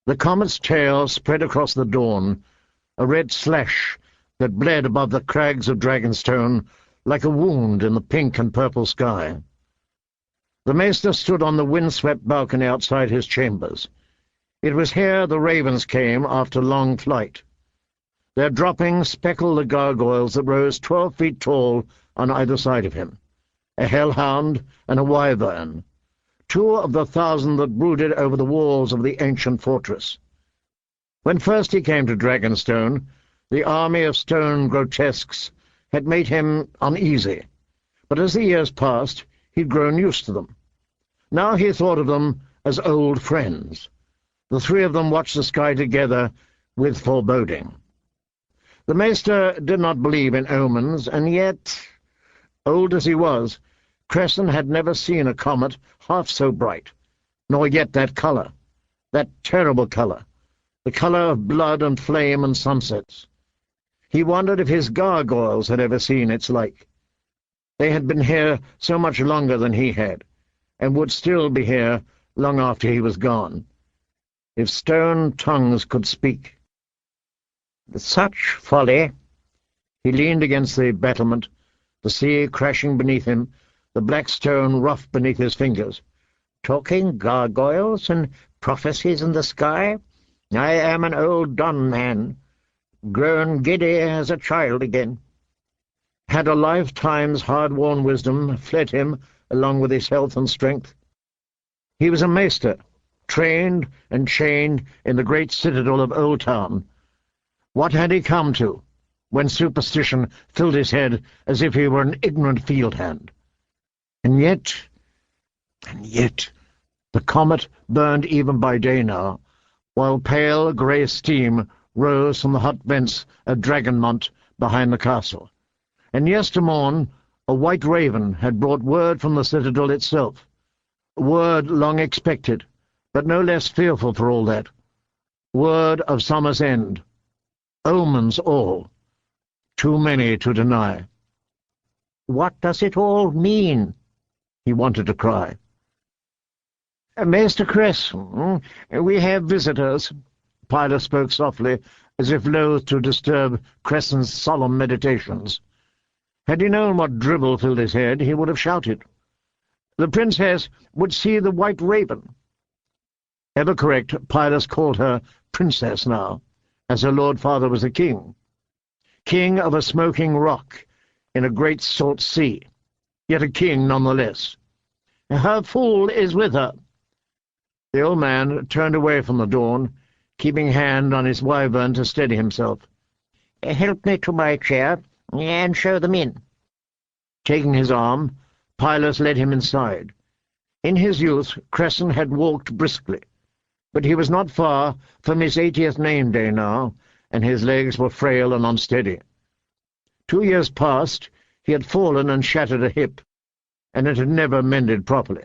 The comet's tail spread across the dawn, a red slash that bled above the crags of Dragonstone like a wound in the pink and purple sky. The maester stood on the wind-swept balcony outside his chambers. It was here the ravens came after long flight. Their droppings speckled the gargoyles that rose 12 feet tall on either side of him, a hellhound and a wyvern, 2 of the 1,000 that brooded over the walls of the ancient fortress. When first he came to Dragonstone, the army of stone grotesques had made him uneasy, but as the years passed, he'd grown used to them. Now he thought of them as old friends. The 3 of them watched the sky together with foreboding. The maester did not believe in omens, and yet, old as he was, Cresson had never seen a comet half so bright, nor yet that colour, that terrible colour, the colour of blood and flame and sunsets. He wondered if his gargoyles had ever seen its like. They had been here so much longer than he had, and would still be here long after he was gone. If stone tongues could speak. Such folly! He leaned against the battlement, the sea crashing beneath him, the black stone rough beneath his fingers. Talking gargoyles and prophecies in the sky? I am an old done man, grown giddy as a child again. Had a lifetime's hard-worn wisdom fled him along with his health and strength? He was a maester, trained and chained in the great citadel of Old Town. What had he come to, when superstition filled his head as if he were an ignorant field hand? And yet, the comet burned even by day now, while pale grey steam rose from the hot vents at Dragonmont behind the castle. And yestermorn a white raven had brought word from the citadel itself, word long expected, but no less fearful for all that, word of summer's end, omens all, too many to deny. What does it all mean? He wanted to cry. Maester Cresson, we have visitors. Pilot spoke softly, as if loath to disturb Cresson's solemn meditations. Had he known what dribble filled his head, he would have shouted. The princess would see the white raven. Ever correct, Pilus called her princess now, as her lord father was a king. King of a smoking rock in a great salt sea, yet a king nonetheless. Her fool is with her. The old man turned away from the dawn, keeping hand on his wyvern to steady himself. Help me to my chair, and show them in. Taking his arm, Pilus led him inside. In his youth, Cresson had walked briskly, but he was not far from his 80th name day now, and his legs were frail and unsteady. 2 years past, he had fallen and shattered a hip, and it had never mended properly.